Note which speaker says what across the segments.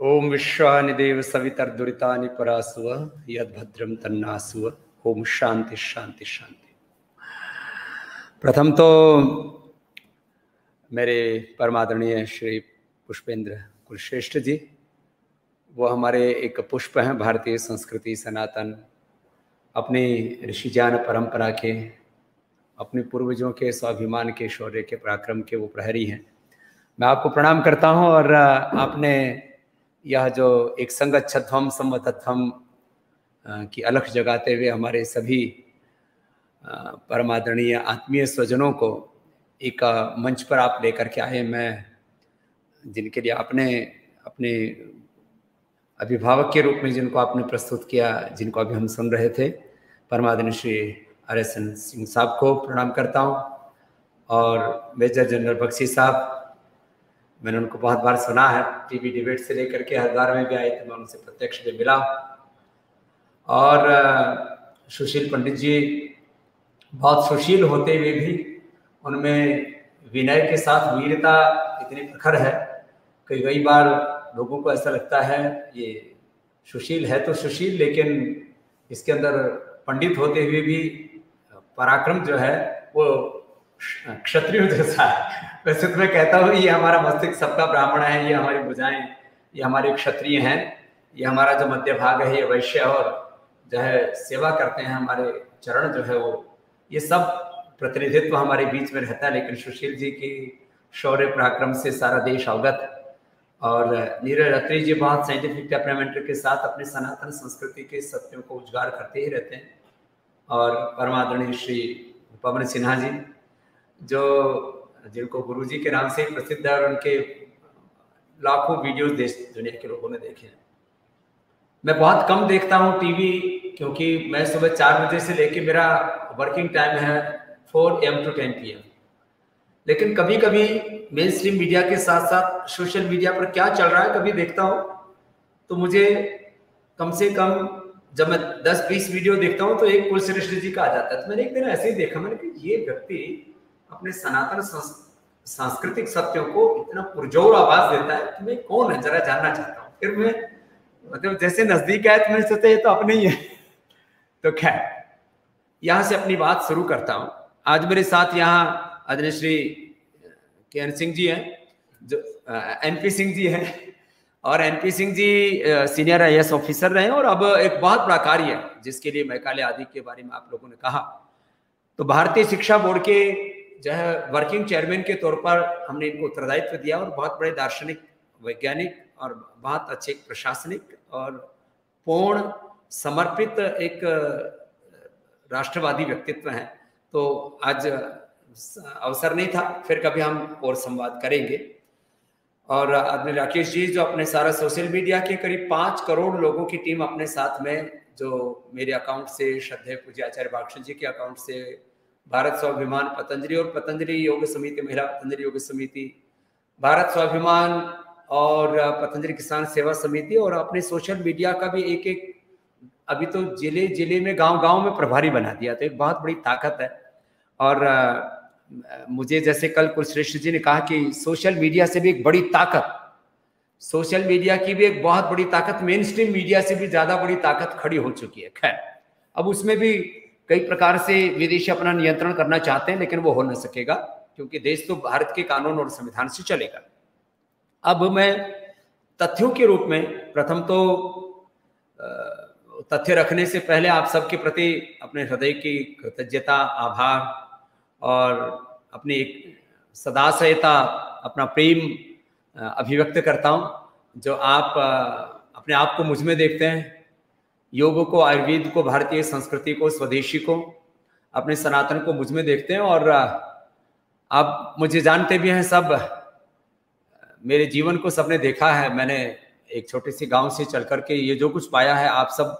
Speaker 1: ओम विश्वानि देव सवितर्दुरितानि परासुव यद्भद्रम तन्नासुव। ओम शांति शांति शांति। प्रथम तो मेरे परमादरणीय श्री पुष्पेंद्र कुलश्रेष्ठ जी, वो हमारे एक पुष्प हैं भारतीय संस्कृति सनातन, अपनी ऋषिजान परंपरा के, अपने पूर्वजों के स्वाभिमान के, शौर्य के, पराक्रम के वो प्रहरी हैं। मैं आपको प्रणाम करता हूं। और आपने यह जो एक संगच्छध्वम संवतत्वम की अलख जगाते हुए हमारे सभी परमादरणीय आत्मीय स्वजनों को एक मंच पर आप लेकर के आए, मैं जिनके लिए आपने अपने अभिभावक के रूप में जिनको आपने प्रस्तुत किया, जिनको अभी हम सुन रहे थे, परमादरणीय श्री RSN सिंह साहब को प्रणाम करता हूं। और मेजर जनरल बख्शी साहब, मैंने उनको बहुत बार सुना है, टीवी डिबेट से लेकर के हरिद्वार में भी आए थे, मैं उनसे प्रत्यक्ष भी मिला। और सुशील पंडित जी बहुत सुशील होते हुए भी उनमें विनय के साथ वीरता इतनी प्रखर है कि कई बार लोगों को ऐसा लगता है ये सुशील है तो सुशील, लेकिन इसके अंदर पंडित होते हुए भी पराक्रम जो है वो क्षत्रिय जैसा है। वैसे तो मैं कहता हूँ ये हमारा मस्तिष्क सबका ब्राह्मण है, ये हमारी भुजाएं ये हमारे क्षत्रिय हैं, ये हमारा जो मध्य भाग है ये वैश्य, और जो है सेवा करते हैं हमारे चरण जो है वो, ये सब प्रतिनिधित्व हमारे बीच में रहता है। लेकिन सुशील जी की शौर्य पराक्रम से सारा देश अवगत है। और नीरज अत्री जी बहुत साइंटिफिक टेम्परामेंट के साथ अपने सनातन संस्कृति के सत्यों को उजागर करते ही रहते हैं। और परमादरणीय श्री पवन सिन्हा जी, जो जिनको गुरुजी के नाम से प्रसिद्ध है, और उनके लाखों वीडियोस देश दुनिया के लोगों ने देखे हैं। मैं बहुत कम देखता हूँ टीवी, क्योंकि मैं सुबह 4 बजे से लेके मेरा वर्किंग टाइम है 4 AM to 10 PM। लेकिन कभी कभी मेन स्ट्रीम मीडिया के साथ साथ सोशल मीडिया पर क्या चल रहा है कभी देखता हूँ, तो मुझे कम से कम जब मैं 10-20 वीडियो देखता हूँ तो एक कुलश्रेष्ठ जी का आ जाता है। तो मैंने एक दिन ऐसे ही देखा, मैंने कहा ये व्यक्ति अपने सनातन सांस्कृतिक सत्यों को इतना पुरजोर आवाज देता है कि मैं कौन है जरा जानना चाहता हूँ। फिर मैं मतलब जैसे नजदीक आया तो मैंने सोचा ये तो अपने ही है। तो खैर यहाँ से अपनी बात शुरू करता हूँ। आज मेरे साथ यहाँ आदरणीय श्री KN सिंह जी हैं, जो NP सिंह जी हैं, और NP Singh ji senior IAS officer रहे और अब एक बहुत बड़ा कार्य है जिसके लिए मैकाले आदि के बारे में आप लोगों ने कहा। तो भारतीय शिक्षा बोर्ड के जो है वर्किंग चेयरमैन के तौर पर हमने इनको उत्तरदायित्व दिया, और बहुत बड़े दार्शनिक, वैज्ञानिक और बहुत अच्छे प्रशासनिक और पूर्ण समर्पित एक राष्ट्रवादी व्यक्तित्व हैं। तो आज अवसर नहीं था, फिर कभी हम और संवाद करेंगे। और आदरणीय राकेश जी, जो अपने सारा सोशल मीडिया के करीब 5 करोड़ लोगों की टीम अपने साथ में, जो मेरे अकाउंट से, श्रद्धेय पूज्य आचार्य बागशन जी के अकाउंट से, भारत स्वाभिमान पतंजलि और पतंजलि योग समिति, महिला पतंजलि योग समिति, भारत स्वाभिमान और पतंजलि किसान सेवा समिति, और अपने सोशल मीडिया का भी एक एक अभी तो जिले जिले में, गांव गांव में प्रभारी बना दिया। तो एक बहुत बड़ी ताकत है। और मुझे जैसे कल कुलश्रेष्ठ जी ने कहा कि सोशल मीडिया से भी एक बड़ी ताकत, सोशल मीडिया की भी एक बहुत बड़ी ताकत मेन स्ट्रीम मीडिया से भी ज्यादा बड़ी ताकत खड़ी हो चुकी है। खैर अब उसमें भी कई प्रकार से विदेशी अपना नियंत्रण करना चाहते हैं, लेकिन वो हो न सकेगा, क्योंकि देश तो भारत के कानून और संविधान से चलेगा। अब मैं तथ्यों के रूप में, प्रथम तो तथ्य रखने से पहले आप सबके प्रति अपने हृदय की कृतज्ञता, आभार और अपनी एक सदाशयता, अपना प्रेम अभिव्यक्त करता हूं, जो आप अपने आप को मुझ में देखते हैं। योग को, आयुर्वेद को, भारतीय संस्कृति को, स्वदेशी को, अपने सनातन को मुझ में देखते हैं। और आप मुझे जानते भी हैं, सब मेरे जीवन को सबने देखा है। मैंने एक छोटे से गांव से चल करके ये जो कुछ पाया है, आप सब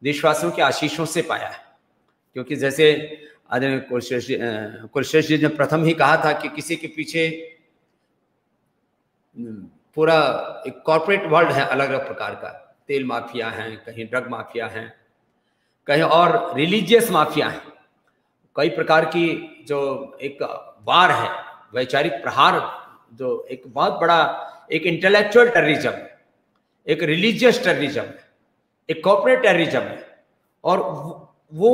Speaker 1: देशवासियों के आशीषों से पाया है। क्योंकि जैसे आदरणीय कुलश्रेष्ठ जी ने प्रथम ही कहा था कि किसी के पीछे पूरा एक कॉर्पोरेट वर्ल्ड है अलग अलग प्रकार का, तेल माफिया हैं, कहीं ड्रग माफिया हैं, कहीं और रिलीजियस माफिया हैं, कई प्रकार की जो एक वार है, वैचारिक प्रहार, जो एक बहुत बड़ा एक इंटेलेक्चुअल टेररिज्म, एक रिलीजियस टेररिज्म है, एक कॉर्पोरेट टेररिज्म है, और वो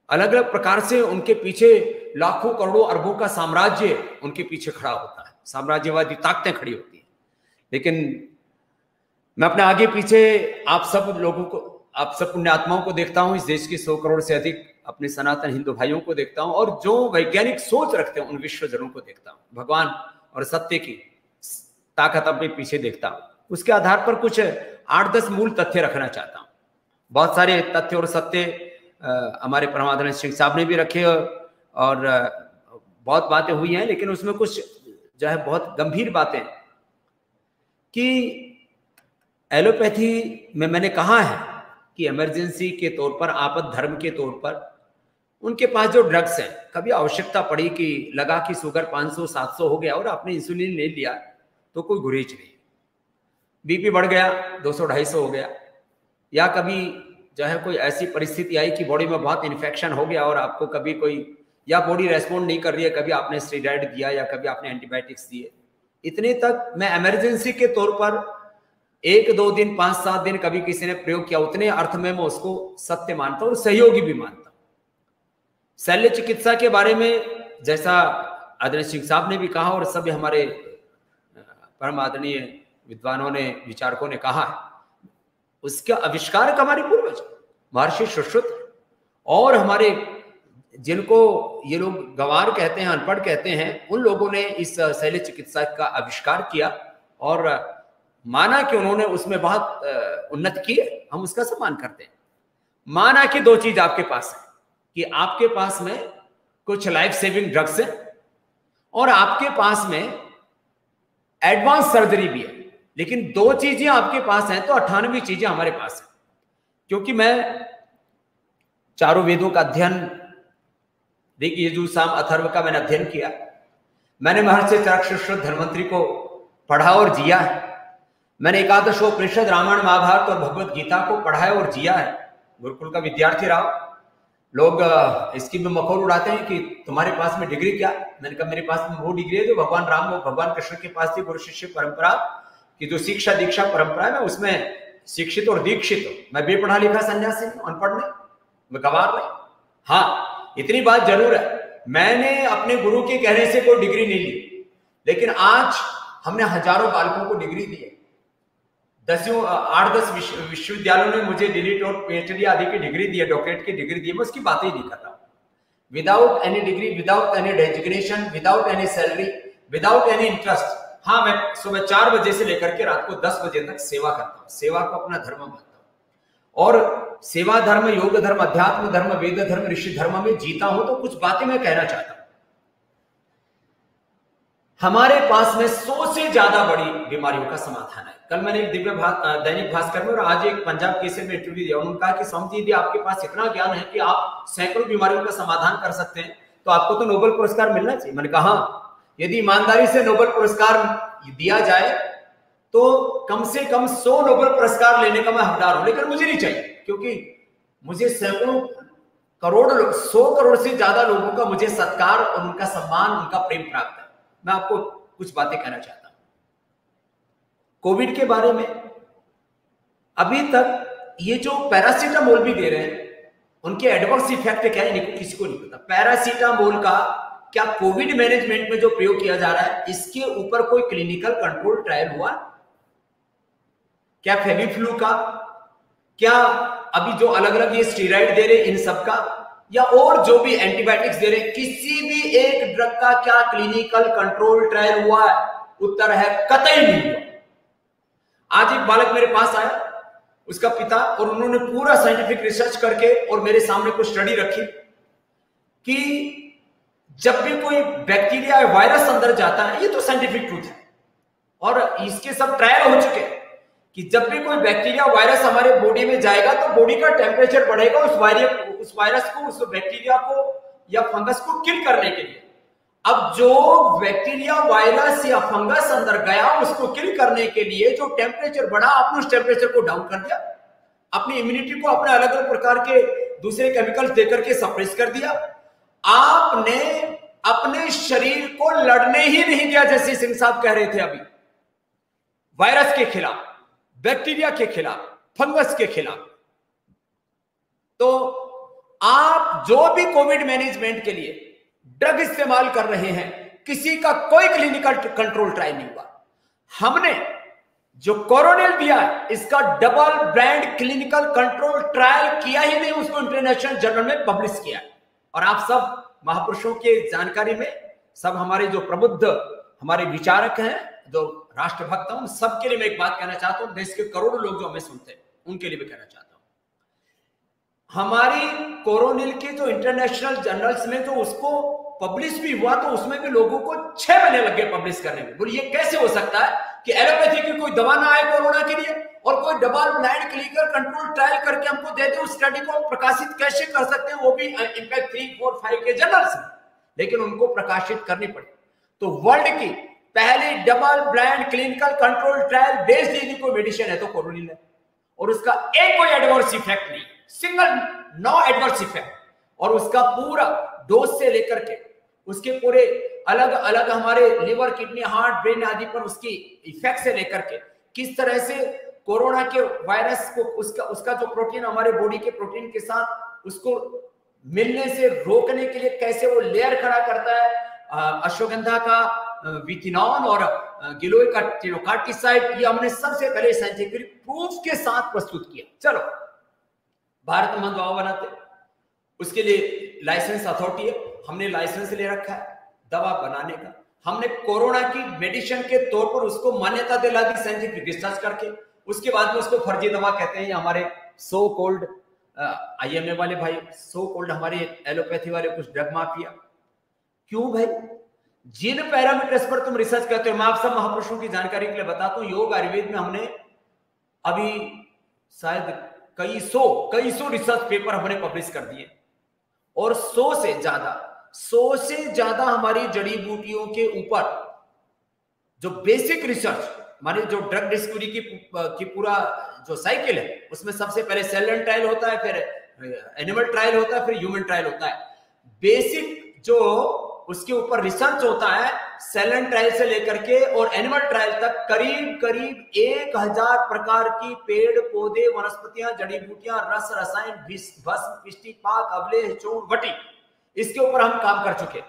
Speaker 1: अलग अलग प्रकार से उनके पीछे लाखों करोड़ों अरबों का साम्राज्य उनके पीछे खड़ा होता है, साम्राज्यवादी ताकतें खड़ी होती है। लेकिन मैं अपने आगे पीछे आप सब लोगों को, आप सब पुण्यात्माओं को देखता हूं, इस देश की 100 करोड़ से अधिक अपने सनातन हिंदू भाइयों को देखता हूं, और जो वैज्ञानिक सोच रखते हैं उन विश्वजनों को देखता हूं, भगवान और सत्य की ताकत अपने पीछे देखता हूं। उसके आधार पर कुछ 8-10 मूल तथ्य रखना चाहता हूं। बहुत सारे तथ्य और सत्य हमारे परमादरणीय सिंह साहब ने भी रखे, और बहुत बातें हुई हैं, लेकिन उसमें कुछ जो है बहुत गंभीर बातें कि एलोपैथी में मैंने कहा है कि इमरजेंसी के तौर पर, आपद धर्म के तौर पर उनके पास जो ड्रग्स हैं, कभी आवश्यकता पड़ी कि लगा कि शुगर 500-700 हो गया और आपने इंसुलिन ले लिया तो कोई गुरेज नहीं, बीपी बढ़ गया 200-250 हो गया, या कभी जो है कोई ऐसी परिस्थिति आई कि बॉडी में बहुत इन्फेक्शन हो गया और आपको कभी कोई, या बॉडी रेस्पॉन्ड नहीं कर रही है, कभी आपने स्टेरॉइड दिया या कभी आपने एंटीबायोटिक्स दिए, इतने तक मैं इमरजेंसी के तौर पर 1-2 दिन 5-7 दिन कभी किसी ने प्रयोग किया, उतने अर्थ में मैं उसको सत्य मानता हूं और सहयोगी भी मानता हूं। शल्य चिकित्सा के बारे में जैसा आदरणीय सिंह साहब ने भी कहा और सब हमारे परम आदरणीय विद्वानों ने, विचारकों ने कहा है, उसका आविष्कार हमारे पूर्वज महर्षि सुश्रुत, और हमारे जिनको ये लोग गंवार कहते हैं, अनपढ़ कहते हैं, उन लोगों ने इस शल्य चिकित्सा का आविष्कार किया और माना कि उन्होंने उसमें बहुत उन्नति की है, हम उसका सम्मान करते हैं। माना कि 2 चीज आपके पास है, कि आपके पास में कुछ लाइफ सेविंग ड्रग्स है और आपके पास में एडवांस सर्जरी भी है, लेकिन 2 चीजें आपके पास हैं तो 98 चीजें हमारे पास हैं। क्योंकि मैं चारों वेदों का अध्ययन, ऋग यजुर साम अथर्व का मैंने अध्ययन किया, मैंने महर्षि चरक सुश्रुत धन्वंतरी को पढ़ा और जिया है, मैंने एकादशोपनिषद, रामायण, महाभारत और भगवत गीता को पढ़ा है और जिया है, गुरुकुल का विद्यार्थी रहा। लोग इसकी में मखौल उड़ाते हैं कि तुम्हारे पास में डिग्री क्या, मैंने कहा मेरे पास में वो डिग्री है जो भगवान राम और भगवान कृष्ण के पास थी, गुरु शिष्य परंपरा की जो शिक्षा दीक्षा परंपरा है, मैं उसमें शिक्षित और दीक्षित हूं। मैं बेपढ़ा लिखा सन्यासी, अनपढ़ नहीं, मैं गंवार नहीं। हाँ, इतनी बात जरूर है, मैंने अपने गुरु के कहने से कोई डिग्री नहीं ली, लेकिन आज हमने हजारों बालकों को डिग्री दी है। 8-10 विश्वविद्यालयों ने मुझे डीलिट और पीएचडी आदि की डिग्री दी है, डॉक्टरेट की डिग्री दी है, मैं उसकी बात ही नहीं कर रहा। Without any degree, without any designation, without any salary, without any interest, हाँ, मैं सुबह 4 बजे से लेकर के रात को 10 बजे तक सेवा करता हूँ, सेवा को अपना धर्म मानता हूँ, और सेवा धर्म, योग धर्म, अध्यात्म धर्म, वेद धर्म, ऋषि धर्म में जीता हूं। तो कुछ बातें मैं कहना चाहता हूं। हमारे पास में 100 से ज्यादा बड़ी बीमारियों का समाधान है। कल मैंने एक दैनिक भास्कर में और आज एक पंजाब केसरी में इंटरव्यू दिया, उन्होंने कहा कि स्वामी जी, यदि आपके पास इतना ज्ञान है कि आप सैकड़ों बीमारियों का समाधान कर सकते हैं तो आपको तो नोबेल पुरस्कार मिलना चाहिए। मैंने कहा यदि ईमानदारी से नोबेल पुरस्कार दिया जाए तो कम से कम 100 नोबेल पुरस्कार लेने का मैं हकदार हूं, लेकिन मुझे नहीं चाहिए, क्योंकि मुझे सैकड़ों करोड़, 100 करोड़ से ज्यादा लोगों का मुझे सत्कार और उनका सम्मान, उनका प्रेम प्राप्त है। मैं आपको कुछ बातें कहना चाहता हूं कोविड के बारे में। अभी तक ये जो पैरासीटामोल भी दे रहे हैं, उनके एडवर्स इफेक्ट क्या है किसी को नहीं पता। पैरासीटामोल का क्या कोविड मैनेजमेंट में जो प्रयोग किया जा रहा है, इसके ऊपर कोई क्लिनिकल कंट्रोल ट्रायल हुआ? क्या फेविफ्लू का, क्या अभी जो अलग अलग ये स्टेरॉइड दे रहे इन सब का, या और जो भी एंटीबायोटिक्स दे रहे, किसी भी एक ड्रग का क्या क्लिनिकल कंट्रोल ट्रायल हुआ है? उत्तर है कतई नहीं हुआ। आज एक बालक मेरे पास आया, उसका पिता, और उन्होंने पूरा साइंटिफिक रिसर्च करके और मेरे सामने कुछ स्टडी रखी कि जब भी कोई बैक्टीरिया या वायरस अंदर जाता है, ये तो साइंटिफिक ट्रूथ है और इसके सब ट्रायल हो चुके हैं कि जब भी कोई बैक्टीरिया वायरस हमारे बॉडी में जाएगा तो बॉडी का टेम्परेचर बढ़ेगा उस वायरस को, उस बैक्टीरिया को या फंगस को किल करने के लिए। अब जो बैक्टीरिया, वायरस या फंगस अंदर गया, उसको किल करने के लिए जो टेम्परेचर बढ़ा, आपने उस टेम्परेचर को डाउन कर दिया, अपनी इम्यूनिटी को अपने अलग अलग प्रकार के दूसरे केमिकल्स देकर के सप्रेस कर दिया। आपने अपने शरीर को लड़ने ही नहीं दिया, जैसे सिंह साहब कह रहे थे अभी, वायरस के खिलाफ। बैक्टीरिया के खिलाफ, फंगस के खिलाफ। तो आप जो भी कोविड मैनेजमेंट के लिए ड्रग इस्तेमाल कर रहे हैं, किसी का कोई क्लिनिकल कंट्रोल ट्रायल नहीं हुआ। हमने जो कोरोनिल दिया है, इसका double blind clinical control trial किया ही नहीं, उसको इंटरनेशनल जर्नल में पब्लिश किया। और आप सब महापुरुषों के जानकारी में, सब हमारे जो प्रबुद्ध हमारे विचारक हैं, जो राष्ट्रभक्त हैं, उन सबके लिए मैं एक बात कहना चाहता हूं, देश के करोड़ों लोग जो हमें सुनते हैं उनके लिए भी कहना चाहता हूं, हमारी कोरोनिल के जो इंटरनेशनल जर्नल्स में जो उसको पब्लिश भी हुआ, तो उसमें भी लोगों को 6 महीने लग गए पब्लिश करने में। बोलिए कैसे हो सकता है कि एलोपैथी की कोई दवा ना आए कोरोना के लिए, और कोई double blind clinical control trial करके हमको दे दे, उस स्टडी को प्रकाशित कैसे कर सकते हैं, वो भी इनफैक्ट 3, 4, 5 के जर्नल्स में, लेकिन उनको प्रकाशित करनी पड़ी। तो वर्ल्ड की पहली double blind clinical control trial based यदि कोई मेडिसिन है तो कोरोनिल है, और उसका एक कोई एडवर्स इफेक्ट नहीं, सिंगल नो एडवर्स इफेक्ट, और उसका पूरा डोज से लेकर के उसके पूरे अलग अलग हमारे लिवर, किडनी, हार्ट, ब्रेन आदि पर उसकी इफेक्ट से लेकर के किस तरह से कोरोना के वायरस को उसका जो प्रोटीन हमारे बॉडी के प्रोटीन के साथ उसको मिलने से रोकने के लिए कैसे वो लेयर खड़ा करता है, अश्वगंधा का विथिनॉन और गिलोय का टिनोकार्टिसाइड, ये हमने सबसे पहले साइंटिफिक प्रूफ के साथ प्रस्तुत किया। चलो, भारत में दवा बनाते, उसके लिए लाइसेंस अथॉरिटी है, हमने लाइसेंस ले रखा है दवा बनाने का। हमने कोरोना की मेडिसिन के तौर पर उसको मान्यता दिला दी साइंटिफिक रिसर्च करके। उसके बाद में उसको फर्जी दवा कहते हैं, हमारे सो कोल्ड IMA वाले भाई, सो कोल्ड हमारे एलोपैथी वाले कुछ ड्रग माफिया। क्यों भाई? जिन पैरामीटर्स पर तुम रिसर्च करते हो, मैं आप सब महापुरुषों की जानकारी के लिए बताता हूं, योग आयुर्वेद में हमने अभी शायद कई सौ रिसर्च पेपर हमने पब्लिश कर दिए, और 100 से ज्यादा हमारी जड़ी बूटियों के ऊपर जो बेसिक रिसर्च, माने जो ड्रग डिस्कवरी की पूरा जो साइकिल है, उसमें सबसे पहले सेल लाइन ट्रायल होता है, फिर एनिमल ट्रायल होता है, फिर ह्यूमन ट्रायल होता है। बेसिक जो उसके ऊपर रिसर्च होता है, सेल लाइन ट्रायल से लेकर के और एनिमल ट्रायल तक, करीब 1000 प्रकार की पेड़ पौधे, वनस्पतियां, जड़ी बूटियां, रस, रसायन, भस्म, पिष्टी, पाक, अवलेह, चूर्ण, वटी, इसके ऊपर हम काम कर चुके।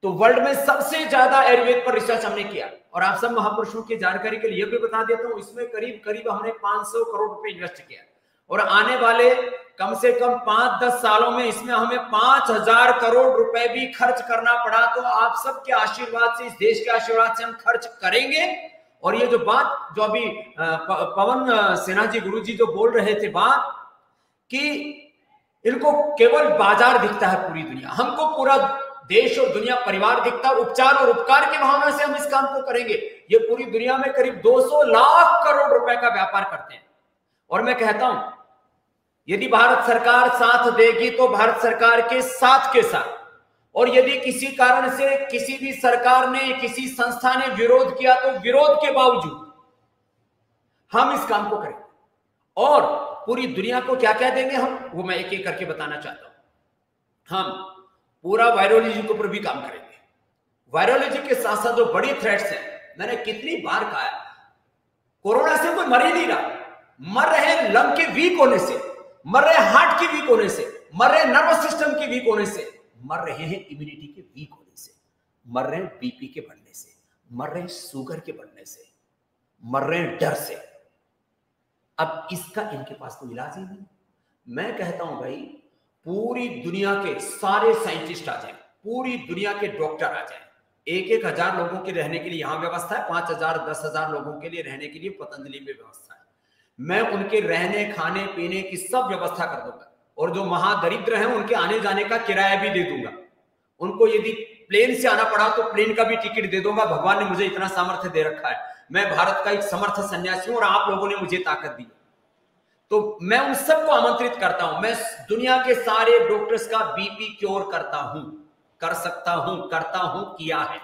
Speaker 1: तो वर्ल्ड में सबसे ज्यादा आयुर्वेद पर रिसर्च हमने किया। और आप सब महापुरुषों की जानकारी के लिए भी बता देता हूं, इसमें करीब हमने 500 करोड़ रुपए इन्वेस्ट किया, और आने वाले कम से कम 5-10 सालों में इसमें हमें 5000 करोड़ रुपए भी खर्च करना पड़ा। तो आप सबके आशीर्वाद से, इस देश के आशीर्वाद से हम खर्च करेंगे। और ये जो बात जो अभी पवन सिन्हा जी, गुरु जी जो बोल रहे थे बात, कि इनको केवल बाजार दिखता है पूरी दुनिया, हमको पूरा देश और दुनिया परिवार दिखता है। उपचार और उपकार की भावना से हम इस काम को करेंगे। ये पूरी दुनिया में करीब 200 लाख करोड़ रुपए का व्यापार करते हैं। और मैं कहता हूं, यदि भारत सरकार साथ देगी तो भारत सरकार के साथ, और यदि किसी कारण से किसी भी सरकार ने, किसी संस्था ने विरोध किया, तो विरोध के बावजूद हम इस काम को करेंगे। और पूरी दुनिया को क्या कह देंगे हम, वो मैं एक एक करके बताना चाहता हूं। हम पूरा वायरोलॉजी के ऊपर भी काम करेंगे। वायरोलॉजी के साथ साथ जो बड़ी थ्रेट्स हैं, मैंने कितनी बार कहा है, कोरोना से कोई मर ही नहीं रहा। मर रहे लंग के वीक होने से, मर रहे हार्ट के वीक होने से, मर रहे नर्वस सिस्टम के वीक होने से, मर रहे हैं इम्यूनिटी के वीक होने से, मर रहे हैं बीपी के बढ़ने से, मर रहे हैं शुगर के बढ़ने से, मर रहे हैं डर से। अब इसका इनके पास तो इलाज ही नहीं। मैं कहता हूं भाई, पूरी दुनिया के सारे साइंटिस्ट आ जाएं, पूरी दुनिया के डॉक्टर आ जाएं, 1,000 लोगों के रहने के लिए यहां व्यवस्था है, 5000, 10,000 लोगों के लिए रहने के लिए पतंजलि में व्यवस्था है। मैं उनके रहने, खाने, पीने की सब व्यवस्था कर दूंगा, और जो महादरिद्र हैं उनके आने जाने का किराया भी दे दूंगा। उनको यदि प्लेन से आना पड़ा तो प्लेन का भी टिकट दे दूंगा। भगवान ने मुझे इतना सामर्थ्य दे रखा है, मैं भारत का एक समर्थ सन्यासी हूं, और आप लोगों ने मुझे ताकत दी। तो मैं उन सबको आमंत्रित करता हूं। मैं दुनिया के सारे डॉक्टर्स का बीपी क्योर करता हूं, कर सकता हूं, करता हूं, किया है।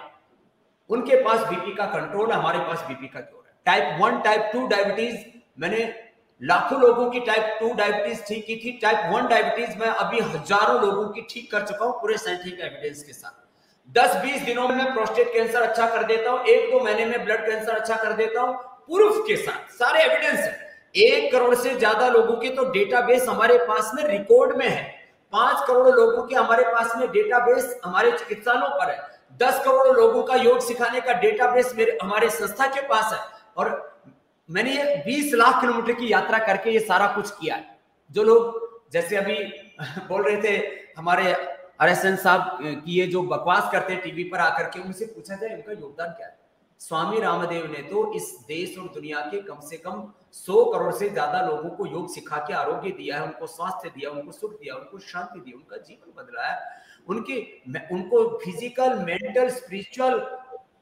Speaker 1: उनके पास बीपी का कंट्रोल, हमारे पास बीपी का क्योर है। टाइप 1, टाइप 2 डायबिटीज, मैंने लाखों लोगों की टाइप 2 डायबिटीज ठीक की थी। टाइप 1 डायबिटीज मैं अभी हजारों लोगों की ठीक कर चुका हूं, पूरे साइंटिफिक एविडेंस के साथ। 10-20 दिनों में मैं प्रोस्टेट कैंसर अच्छा कर देता हूं, 1-2 महीने में ब्लड कैंसर अच्छा कर देता हूं, प्रूफ के साथ, सारे एविडेंस है। 1 करोड़ से ज्यादा लोगों के तो डेटाबेस हमारे पास में रिकॉर्ड में है। 5 करोड़ लोगों के हमारे पास में डेटाबेस हमारे चिकित्सालयों पर है। 10 करोड़ लोगों का योग सिखाने का डेटाबेस हमारे संस्था के पास है। और मैंने ये 20 लाख किलोमीटर की यात्रा करके ये सारा कुछ किया है। जो लोग जैसे अभी बोल रहे थे हमारे RSN साहब की ये जो बकवास करते हैं टीवी पर आकर के, उनसे पूछा जाए इनका योगदान क्या है। स्वामी रामदेव ने तो इस देश और दुनिया के कम से कम 100 करोड़ से ज्यादा लोगों को योग सिखा के आरोग्य दिया है, उनको स्वास्थ्य दिया, उनको सुख दिया, उनको शांति दी, उनका जीवन बदला है, उनको physical, mental, spiritual,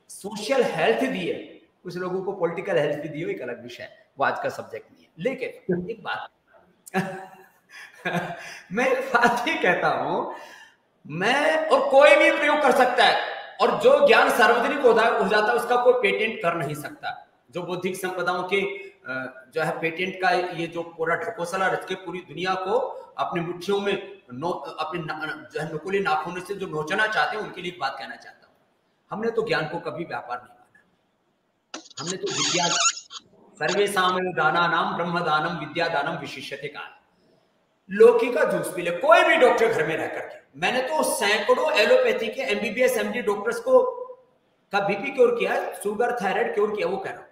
Speaker 1: social health दी है। कुछ लोगों को पॉलिटिकल हेल्थ भी दी हो, एक अलग विषय है, वो आज का सब्जेक्ट नहीं है। लेकिन एक बात मैं एक बात ये कहता हूं, मैं और कोई भी प्रयोग कर सकता है, और जो ज्ञान सार्वजनिक हो जाता है उसका कोई पेटेंट कर नहीं सकता। जो बौद्धिक संपदाओं के जो है पेटेंट का ये जो पूरा ढकोसला रच के पूरी दुनिया को अपनी मुट्ठियों में अपने जो है नुकीले नाखूनों से जो नोचना चाहते हैं, उनके लिए एक बात कहना चाहता हूं। हमने तो ज्ञान को कभी व्यापार नहीं माना। हमने तो विद्या, सर्वेषां दानानां ब्रह्मदानम विद्यादानम विशिष्यते कहा। लौकी का जूस पी ले कोई भी डॉक्टर घर में रह करके। मैंने तो सैकड़ों एलोपैथी के MBBS MD डॉक्टर्स को का BP क्योर किया है, शुगर थायराइड क्योर किया, वो कह रहा हूं।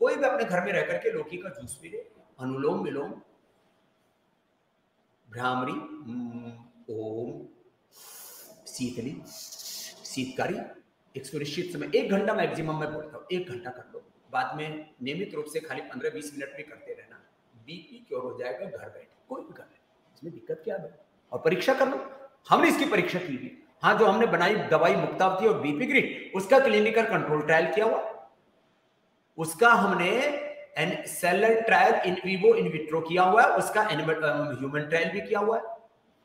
Speaker 1: कोई भी अपने घर में रह करके लौकी का जूस पी ले, अनुलोम विलोम, भ्रामरी, ओम, शीतली, शीतकारी, एक सुनिश्चित समय 1 घंटा मैक्सिमम मैं बोलता हूँ, 1 घंटा कर लो। बाद में नियमित रूप से खाली 15-20 मिनट भी करते रहना, BP क्योर हो जाएगा घर बैठे। कोई भी कर ले, इसमें दिक्कत क्या है। और परीक्षा कर लो, हमने इसकी परीक्षा की भी। हाँ, जो हमने बनाई दवाई मुक्तावती और BP ग्रिड, उसका क्लिनिकल कंट्रोल ट्रायल किया हुआ, उसका हमने seller trial in vivo in vitro किया हुआ है, उसका ह्यूमन ट्रायल भी किया हुआ है।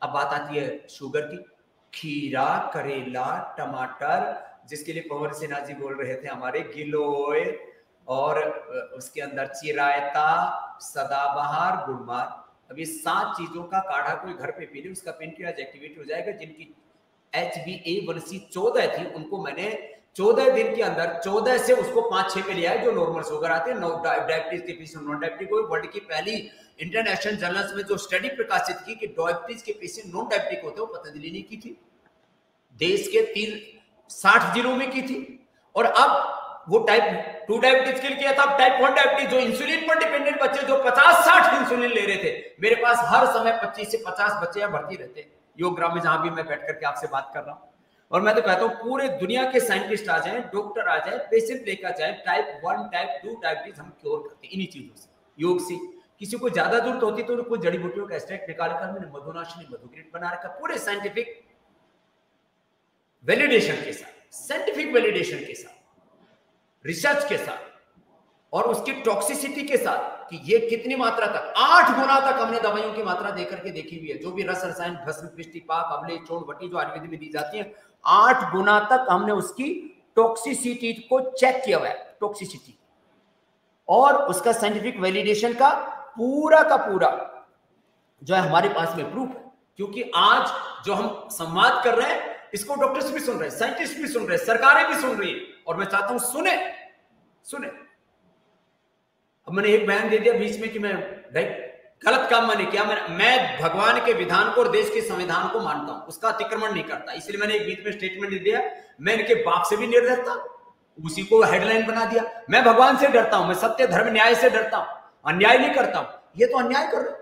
Speaker 1: अब बात आती है शुगर की। खीरा, करेला, टमाटर, जिसके लिए पवन सिन्हा जी बोल रहे थे हमारे, गिलोय, और उसके अंदर चिरायता, सदाबहार, गुड़मार। अब ये 7 चीजों का काढ़ा कोई घर पे पी ले, उसका पेनक्रियाज एक्टिवेट हो जाएगा। जिनकी HbA1c 14 थी, उनको मैंने 14 दिन के अंदर 14 से उसको 5-6 पे ले आया, जो नॉर्मल शुगर आते हैं। डायबिटीज के पेशेंट, नॉन डायबिटिक को, वर्ल्ड की पहली इंटरनेशनल जर्नल्स में जो स्टडी प्रकाशित की कि डायबिटीज के पेशेंट नॉन डायबिटिक होते हैं, वो पतंजलि ने की थी, देश के 60 जिलों में की थी। और अब वो टाइप 2 डायबिटीज के लिए किया था। टाइप 1 डायबिटीज, जो इंसुलिन पर डिपेंडेंट बच्चे जो 50-60 इंसुलिन ले रहे थे, मेरे पास हर समय 25 से 50 बच्चे भर्ती रहते योग ग्राम में, जहां भी मैं बैठ करके आपसे बात कर रहा हूं। और मैं तो कहता हूं पूरे दुनिया के साइंटिस्ट आ जाएं, डॉक्टर आ जाएं, पेशेंट लेकर जाएं, टाइप 1 टाइप 2 डायबिटीज हम क्योर करते हैं इन्हीं चीजों से, योग से। किसी को ज्यादा जरूरत होती तो कोई जड़ी बूटियों का एक्सट्रैक्ट निकालकर मैंने मधुनाशिनी, मधुग्रीड बना रखा, पूरे साइंटिफिक वैलिडेशन के साथ, साइंटिफिक वैलिडेशन के साथ, रिसर्च के साथ, और उसकी टॉक्सिसिटी के साथ कि ये कितनी मात्रा तक, 8 गुना तक हमने दवाइयों की मात्रा देकर के देखी हुई है। जो भी रस रसायन, भस्म, पिष्टि, पाक, अम्ले, चोट, वटी जो आयुर्वेद में दी जाती है, 8 गुना तक हमने उसकी टॉक्सिसिटी को चेक किया हुआ है, टॉक्सिसिटी, और उसका साइंटिफिक वैलिडेशन का पूरा जो है हमारे पास में प्रूफ है। क्योंकि आज जो हम संवाद कर रहे हैं, इसको डॉक्टर्स भी सुन रहे हैं, साइंटिस्ट भी सुन रहे हैं, सरकारें भी सुन रही हैं, और मैं चाहता हूं सुने। अब मैंने एक बयान दे दिया बीच में कि मैं भाई गलत काम मैंने किया, मैं भगवान के विधान को और देश के संविधान को मानता हूं, उसका अतिक्रमण नहीं करता, इसलिए मैंने एक बीच में स्टेटमेंट दे दिया। मैं इनके बाप से भी नहीं डरता, उसी को हेडलाइन बना दिया। मैं भगवान से डरता हूं, मैं सत्य, धर्म, न्याय से डरता हूं, अन्याय नहीं करता हूं। ये तो अन्याय कर रहे,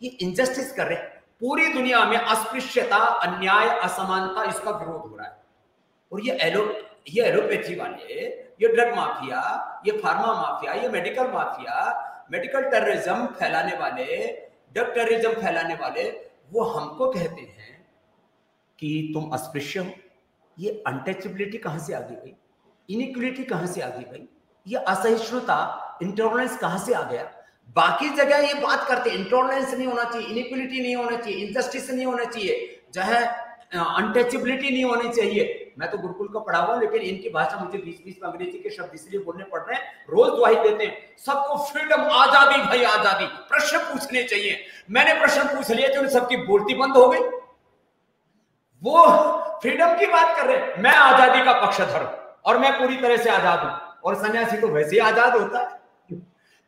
Speaker 1: ये इनजस्टिस कर रहे हैं। पूरी दुनिया में अस्पृश्यता, अन्याय, असमानता, इसका विरोध हो रहा है। और ये एलोपैथी वाले, ये ड्रग माफिया, ये फार्मा माफिया, ये मेडिकल माफिया, मेडिकल टेररिज्म फैलाने वाले, ड्रग टेररिज्म फैलाने वाले, वो हमको कहते हैं कि तुम अस्पृश्य हो। ये अनटचेबिलिटी कहां से आ गई भाई? इनइक्वलिटी कहां से आ गई भाई? ये असहिष्णुता, इंटॉलरेंस कहां से आ गया? बाकी जगह ये बात करते हैं इंटॉलरेंस नहीं होना चाहिए, इनइक्वलिटी नहीं होना चाहिए, इनजस्टिस नहीं होना चाहिए, चाहे अनटचेबिलिटी नहीं होनी चाहिए। मैं तो गुरुकुल का पढ़ा हुआ, लेकिन इनकी भाषा मुझे बीच-बीच में अंग्रेजी के शब्द इसलिए बोलने पड़ रहे हैं, रोज दुहाई देते हैं सबको फ्रीडम, आजादी भाई आजादी, प्रश्न पूछने चाहिए। मैंने प्रश्न पूछ लिए तो उन सबकी बोलती बंद हो गई। वो फ्रीडम की बात कर रहे हैं, मैं आजादी का पक्षधर हूं और मैं पूरी तरह से आजाद हूं, और सन्यासी तो वैसे ही आजाद होता है।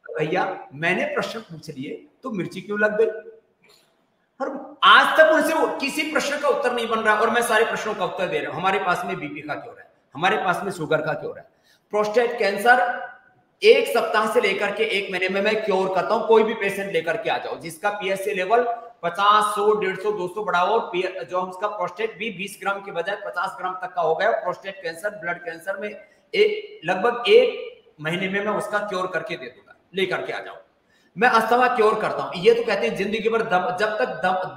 Speaker 1: भैया मैंने प्रश्न पूछ लिए तो मिर्ची क्यों लग गई? और आज तक उनसे किसी प्रश्न का उत्तर नहीं बन रहा और मैं सारे प्रश्नों का उत्तर दे रहा हूं। हमारे पास में बीपी का क्यों रहा है, हमारे पास में शुगर का क्यों रहा है, प्रोस्टेट कैंसर 1 सप्ताह से लेकर के 1 महीने में मैं क्योर करता हूं। कोई भी पेशेंट लेकर के आ जाओ जिसका पीएसए लेवल 50, 100, 150, 200 बढ़ा हो, जो उसका प्रोस्टेट भी 20 ग्राम के बजाय 50 ग्राम तक का हो गया, प्रोस्टेट कैंसर ब्लड कैंसर में लगभग 1 महीने में मैं उसका क्योर करके दे दूंगा, लेकर के आ जाओ। मैं अस्थमा क्योर करता हूं। ये तो कहते हैं जिंदगी भर जब तक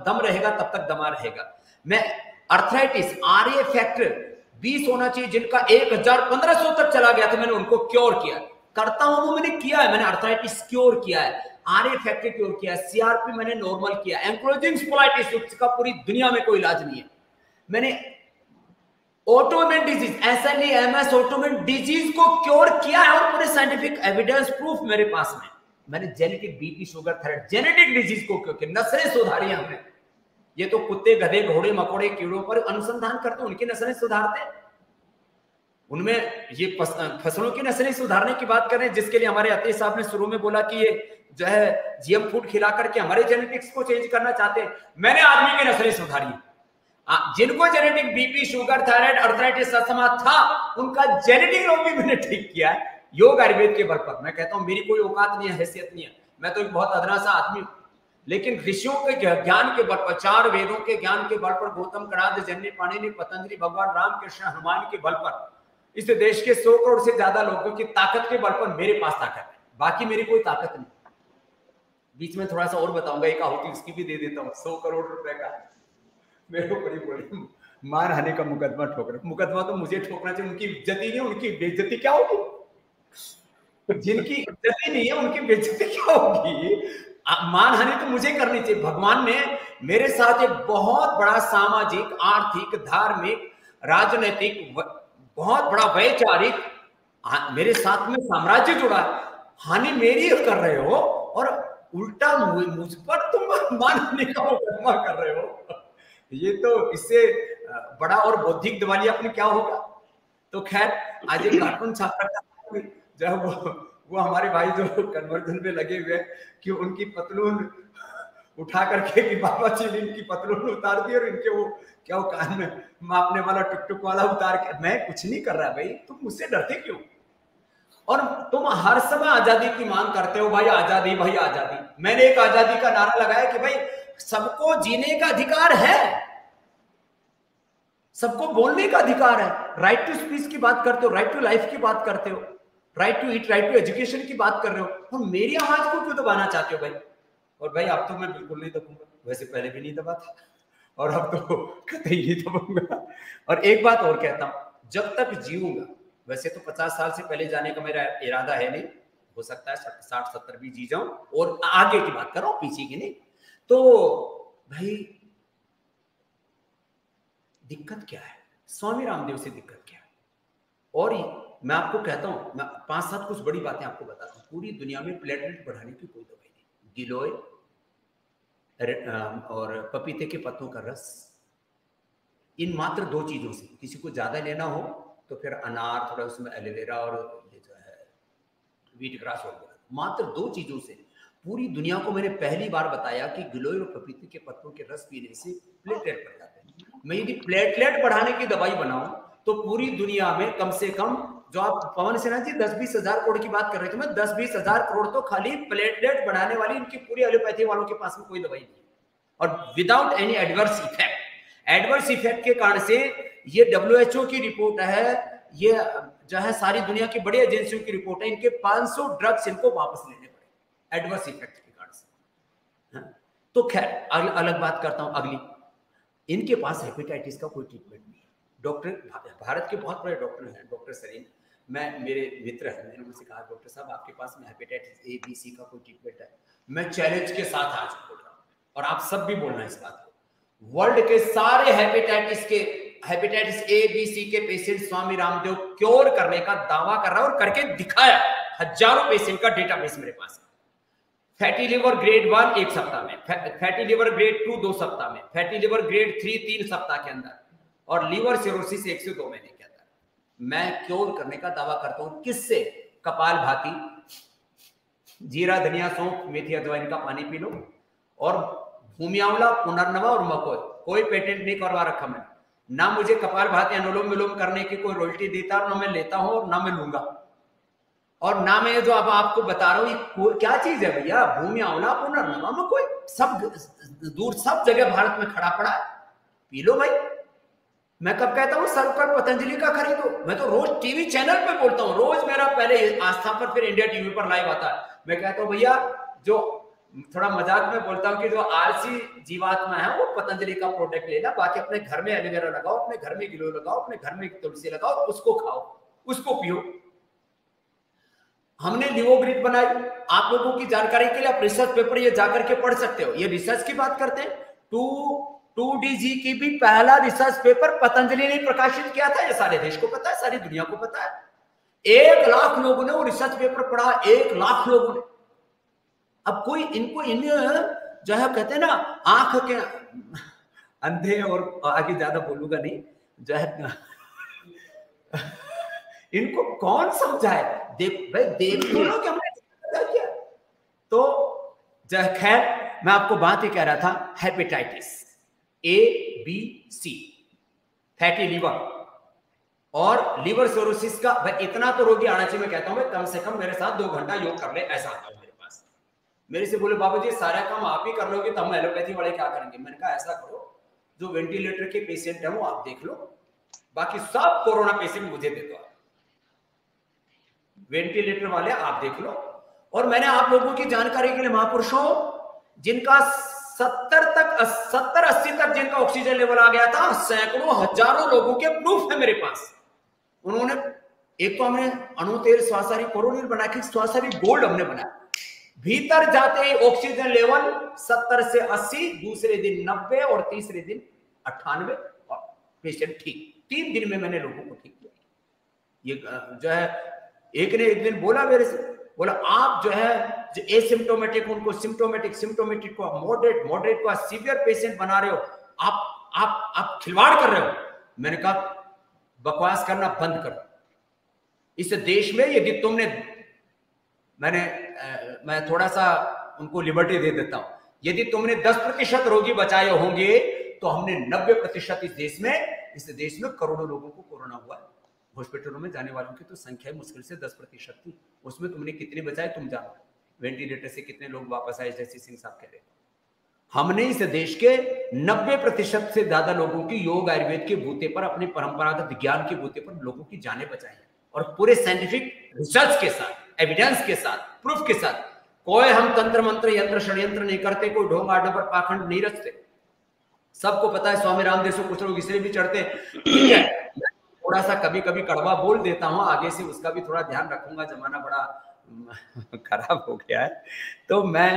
Speaker 1: दम रहेगा तब तक दमा रहेगा। मैं अर्थराइटिस आरए फैक्टर 20 होना चाहिए, जिनका 1000-1500 तक चला गया था, मैंने उनको क्योर किया। करता हूं वो मैंने किया है, मैंने अर्थराइटिस क्योर किया है, आरए फैक्टर क्योर किया है, सीआरपी मैंने नॉर्मल किया, एंक्लोजिंग स्पोलाइटिस जिसका पूरी दुनिया में कोई इलाज नहीं है, मैंने autoimmune disease SLE MS autoimmune disease को क्योर किया है और पूरे साइंटिफिक एविडेंस प्रूफ मेरे पास में। मैंने genetic BP sugar thyroid genetic disease को क्यों किया, नस्लें सुधारी हमने। ये तो कुत्ते गधे घोड़े मकोड़े कीड़ों पर अनुसंधान करते, उनकी नस्लें सुधारते, उनमें ये फसलों की नस्लें सुधारने की बात कर रहे हैं, जिसके लिए हमारे अतीश साहब ने शुरू में बोला कि ये जो है जीएम फूड खिला करके हमारे जेनेटिक्स को चेंज करना चाहते हैं। मैंने आदमी की नस्लें सुधारी, जिनको genetic BP sugar thyroid arthritis asthma था उनका जेनेटिक रोग भी मैंने ठीक किया है योग आयुर्वेद के बल पर। मैं कहता हूं मेरी कोई औकात नहीं है, हैसियत नहीं है, मैं तो एक बहुत अदना सा आदमी हूं, लेकिन ऋषियों के ज्ञान के बल पर, 4 वेदों के ज्ञान के बल पर, गौतम कणाद जन्य पाणिनि पतंजलि भगवान राम कृष्ण हनुमान के बल पर, इस देश के 100 करोड़ से ज्यादा लोगों की ताकत के बल पर मेरे पास ताकत है, बाकी मेरी कोई ताकत नहीं। बीच में थोड़ा सा और बताऊंगा, एक आहुति उसकी भी दे देता हूँ। 100 करोड़ रुपए का मेरे ऊपर ही बोली मार हानि का मुकदमा ठोक रहा। मुकदमा तो मुझे ठोकना चाहिए, उनकी इज्जत ही नहीं, उनकी बेइज्जती क्या होगी? जिनकी इज्जत ही नहीं है उनकी बेइज्जती क्या होगी? मानहानि तो मुझे करनी चाहिए। भगवान ने मेरे साथ एक बहुत बड़ा सामाजिक, आर्थिक, धार्मिक, राजनीतिक, बहुत बड़ा वैचारिक मेरे साथ में साम्राज्य जुड़ा है। हानि मेरी कर रहे हो और उल्टा मुझ पर तुम मानहानि का मुकदमा कर रहे हो। ये तो इससे बड़ा और बौद्धिक दिवालियापन क्या होगा? तो खैर आज एक कार्टून छापा था, जब वो हमारे भाई जो कन्वर्जन पे लगे हुए कि उनकी पतलून उठा करके कि बाबा जी ने इनकी पतलून उतार दी और इनके वो क्या वो कान में मापने वाला टुक वाला उतार के। मैं कुछ नहीं कर रहा भाई, तुम मुझसे डरते क्यों? और तुम हर समय आजादी की मांग करते हो, भाई आजादी, भाई आजादी। मैंने एक आजादी का नारा लगाया कि भाई सबको जीने का अधिकार है, सबको बोलने का अधिकार है। राइट टू स्पीच की बात करते हो, राइट टू लाइफ की बात करते हो, right to eat, right to education की बात कर रहे हो, तो मेरी आवाज को क्यों दबाना चाहते हो भाई? और भाई अब तो मैं बिल्कुल नहीं दबाऊंगा, वैसे पहले भी नहीं दबा था और अब तो कतई नहीं दबाऊंगा। और एक बात और कहता हूं, जब तक जीऊंगा, वैसे तो 50 साल से पहले जाने का मेरा इरादा है नहीं, हो सकता है 60-70 भी जी जाऊं, और आगे की बात कर रहा हूं, पीछे की नहीं। तो भाई दिक्कत क्या है? स्वामी रामदेव से दिक्कत क्या है? और मैं आपको कहता हूं, मैं 5-7 कुछ बड़ी बातें आपको बताता हूं। पूरी दुनिया में प्लेटलेट बढ़ाने की कोई दवाई नहीं। गिलोय और पपीते के पत्तों का रस, इन मात्र 2 चीजों से, किसी को ज्यादा लेना हो तो फिर अनार, थोड़ा उसमें एलोवेरा और ये जो है व्हीट ग्रास वगैरह, मात्र 2 चीजों से पूरी दुनिया को मैंने पहली बार बताया कि गिलोय और पपीते के पत्तों के रस पीने से प्लेटलेट बढ़ जाते हैं। मैं यदि प्लेटलेट बढ़ाने की दवाई बनाऊं तो पूरी दुनिया में कम से कम, जो आप पवन सिन्हा जी 10-20 हजार करोड़ की बात कर रहे थे, मैं 10-20 हजार करोड़ तो खाली प्लेटलेट बढ़ाने वाली इनकी पूरी एलोपैथी वालों के पास में कोई दवाई नहीं, और without any adverse effect. Adverse effect के कारण से ये WHO की रिपोर्ट है, ये जो है सारी दुनिया की बड़ी एजेंसियों की रिपोर्ट है, इनके 500 ड्रग्स इनको वापस लेने पड़े एडवर्स इफेक्ट के कारण से। तो खैर अलग बात करता हूं अगली। इनके पास हेपेटाइटिस का कोई ट्रीटमेंट नहीं है। डॉक्टर, भारत के बहुत बड़े डॉक्टर हैं, डॉक्टर सरीन, मेरे मित्र हैं, मैंने उनसे कहा डॉक्टर साहब आपके पास में हेपेटाइटिस A, B, C का कोई ट्रीटमेंट है? मैं चैलेंज के साथ आज बोल रहा हूं और आप सब भी बोलना इस बात को, वर्ल्ड के सारे हेपेटाइटिस A, B, C के पेशेंट स्वामी रामदेव क्योर करने का दावा कर रहा है और करके दिखाया। हजारों पेशेंट का डेटाबेस मेरे पास है। फैटी लिवर ग्रेड 1 1 सप्ताह में, फैटी लिवर ग्रेड 2 2 सप्ताह में, फैटी लिवर ग्रेड 3 3 सप्ताह के अंदर, और लीवर सिरोसिस 1 से 2 महीने के अंदर मैं क्योर करने का दावा करता हूं। किससे? कपालभाति, जीरा, धनिया, सौंफ, मेथी, अजवाइन का पानी पी लो। और भूमि आंवला, पुनर्नवा और मकोई, कोई पेटेंट नहीं करवा रखा मैंने, ना मुझे कपालभाति अनुलोम विलोम करने की कोई रॉयल्टी देता, ना मैं लेता हूं और ना मैं लूंगा। और ना मैं जो अब आपको बता रहा हूं क्या चीज है भैया, भूमि आंवला, पुनर्नवा, मकोई, सब दूर सब जगह भारत में खड़ा पड़ा है, पी लो भाई। मैं कब कहता हूं सर्वकर पतंजलि का खरीदो, मैं तो रोज टीवी चैनल पे बोलता हूं, रोज मेरा पहले आस्था पर फिर इंडिया टीवी पर लाइव आता है। मैं कहता हूं भैया, जो थोड़ा मजाक में बोलता हूं कि जो आलसी जीवात्मा है वो पतंजलि का प्रोडक्ट लेना, बाकी अपने घर में एलोवेरा लगाओ, अपने घर में गिलोय लगाओ, अपने घर में तुलसी लगाओ, उसको खाओ, उसको पियो। हमने लिवोग्रिड बनाई, आप लोगों की जानकारी के लिए आप रिसर्च पेपर ये जाकर के पढ़ सकते हो, ये रिसर्च की बात करते हैं। 2DG की भी पहला रिसर्च पेपर पतंजलि ने प्रकाशित किया था, ये सारे देश को पता है, सारी दुनिया को पता है। 1 लाख लोगों ने वो रिसर्च पेपर पढ़ा, 1 लाख लोगों ने। अब कोई इनको इन जो है कहते हैं ना आंख के अंधे, और आगे ज्यादा बोलूंगा नहीं, जो है इनको कौन समझाए, देख भाई, देख लो कि हमने क्या। तो खैर मैं आपको बात ही कह रहा था, हेपेटाइटिस A-B-C, फैटी लीवर और लीवर सिरोसिस का भाई इतना तो रोगी आना चाहिए। मैं कहता हूं कम से कम मेरे साथ 2 घंटा योग कर ले, ऐसा आता है मेरे पास। मेरे से बोले बाबा जी सारा काम आप ही कर लोगे तो हम एलोपैथी वाले क्या करेंगे। मैंने कहा ऐसा करो, जो वेंटिलेटर के पेशेंट है वो आप देख लो, बाकी सब कोरोना पेशेंट मुझे दे दो, वेंटिलेटर वाले आप देख लो। और मैंने आप लोगों की जानकारी के लिए महापुरुषों, जिनका 70-80 तक जिनका ऑक्सीजन लेवल आ गया था, सैकड़ों हजारों लोगों के प्रूफ है मेरे पास। उन्होंने एक तो हमने अणुतेल स्वासारी कोरोनिल बना के स्वासारी गोल्ड हमने बनाया, भीतर जाते ही ऑक्सीजन लेवल 70 से 80, दूसरे दिन 90 और तीसरे दिन 98 और पेशेंट ठीक। 3 दिन में मैंने लोगों को ठीक किया। ये जो है एक ने एक दिन बोला मेरे से, बोला आप जो है जो एसिम्प्टोमेटिक उनको सिम्प्टोमेटिक, सिम्प्टोमेटिक को मॉडरेट, मॉडरेट को सीवियर पेशेंट बना रहे हो, आप खिलवाड़ कर रहे हो। मैंने कहा बकवास करना बंद करो। इस देश में यदि तुमने, मैं थोड़ा सा उनको लिबर्टी दे देता हूं, यदि तुमने 10% रोगी बचाए होंगे तो हमने 90% इस देश में करोड़ों लोगों को कोरोना हुआ है। हॉस्पिटलों में जाने वालों की तो संख्या मुश्किल से 10% थी, उसमें तुमने कितने बचाए तुम जानो। वेंटिलेटर से कितने लोग वापस आए, जैसे सिंह साहब कह रहे। हमने इस देश के 90% से ज्यादा लोगों की योग आयुर्वेद के बूते पर, अपने परंपरागत ज्ञान के बूते पर लोगों की जानें बचाई है, और पूरे साइंटिफिक रिसर्च के साथ, एविडेंस के साथ, प्रूफ के साथ। कोई हम तंत्र मंत्र यंत्र षड्यंत्र नहीं करते, कोई ढोंग आडंबर पाखंड नहीं रचते। सबको पता है स्वामी रामदेव से कुछ लोग इसलिए भी चढ़ते, ठीक है, थोड़ा सा कभी कभी कड़वा बोल देता हूं, आगे से उसका भी थोड़ा ध्यान रखूंगा, जमाना बड़ा खराब हो गया है। तो मैं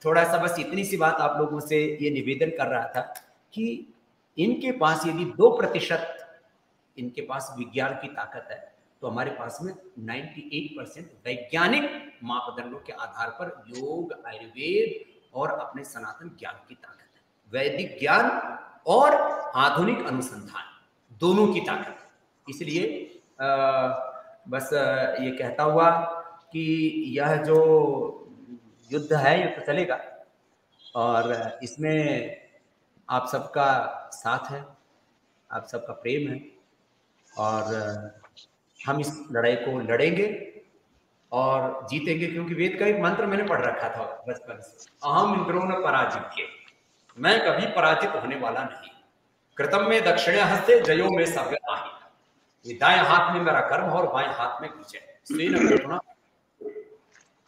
Speaker 1: थोड़ा सा बस इतनी सी बात आप लोगों से ये निवेदन कर रहा था कि इनके पास यदि 2% इनके पास विज्ञान की ताकत है, तो हमारे पास में 98% वैज्ञानिक मापदंडों के आधार पर योग, आयुर्वेद और अपने सनातन ज्ञान की ताकत है। वैदिक ज्ञान और आधुनिक अनुसंधान दोनों की ताकत। इसलिए बस ये कहता हुआ कि यह जो युद्ध है ये तो चलेगा, और इसमें आप सबका साथ है, आप सबका प्रेम है, और हम इस लड़ाई को लड़ेंगे और जीतेंगे। क्योंकि वेद का एक मंत्र मैंने पढ़ रखा था बचपन से, अहम इंद्रो न पराजित्य, मैं कभी पराजित होने वाला नहीं। कृतम में दक्षिण हस्ते जयो में सव्य आहि, दाएं हाथ में मेरा कर्म और बाएं हाथ में विजय।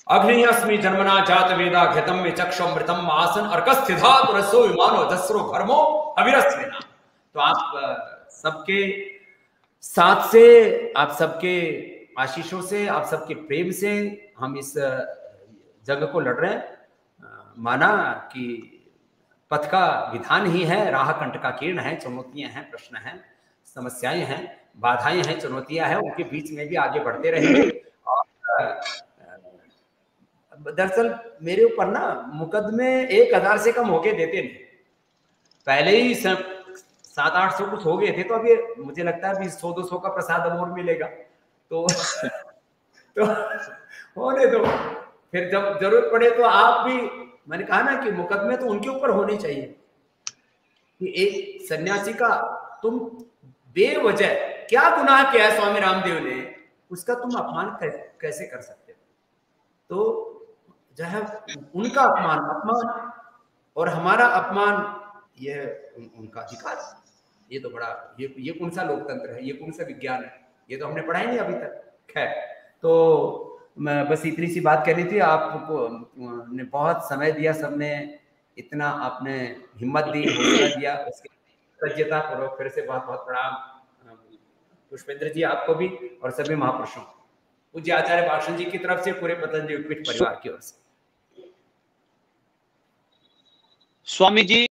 Speaker 1: अग्नि अस्मि जन्मना जात वेदा घृतम में चक्षुमृतम आसन अर्कस्थिधात रसो विमानो जस्रो घर्मो अविरस्वेना। तो आप सबके साथ से, आप सबके आशीषों से, आप सबके प्रेम से हम इस जंग को लड़ रहे हैं। माना कि पथ का विधान ही है, राह कंठ का किरण है, चुनौतियां हैं, प्रश्न हैं, समस्याएं हैं, बाधाएं हैं, चुनौतियां हैं, उनके बीच में भी आगे बढ़ते रहेंगे। और दरअसल मेरे ऊपर ना मुकदमे 1000 से कम होके देते नहीं, पहले ही 700-800 कुछ हो गए थे, तो अभी मुझे लगता है अभी 100-200 का प्रसाद अब और मिलेगा, तो होने दो। फिर जब जरूरत पड़े तो आप भी, मैंने कहा ना कि मुकदमे तो उनके ऊपर होने चाहिए कि एक सन्यासी का तुम बेवजह क्या गुनाह किया है स्वामी रामदेव ने, उसका तुम अपमान कैसे कर सकते हो? तो जो है उनका अपमान और हमारा अपमान, यह उनका अधिकार। ये तो बड़ा, ये कौन सा लोकतंत्र है, ये कौन सा विज्ञान है, ये तो हमने पढ़ा ही नहीं अभी तक। खैर, तो मैं बस इतनी सी बात कहनी थी। आपको ने बहुत समय दिया, सबने इतना आपने हिम्मत दी, हौसला दिया, उसके कृतज्ञता पूर्वक फिर से बहुत बहुत प्रणाम पुष्पेंद्र जी, आपको भी और सभी महापुरुषों, पूज्य आचार्य भाषण जी की तरफ से, पूरे पतंजलि पीठ परिवार की ओर से।
Speaker 2: स्वामी जी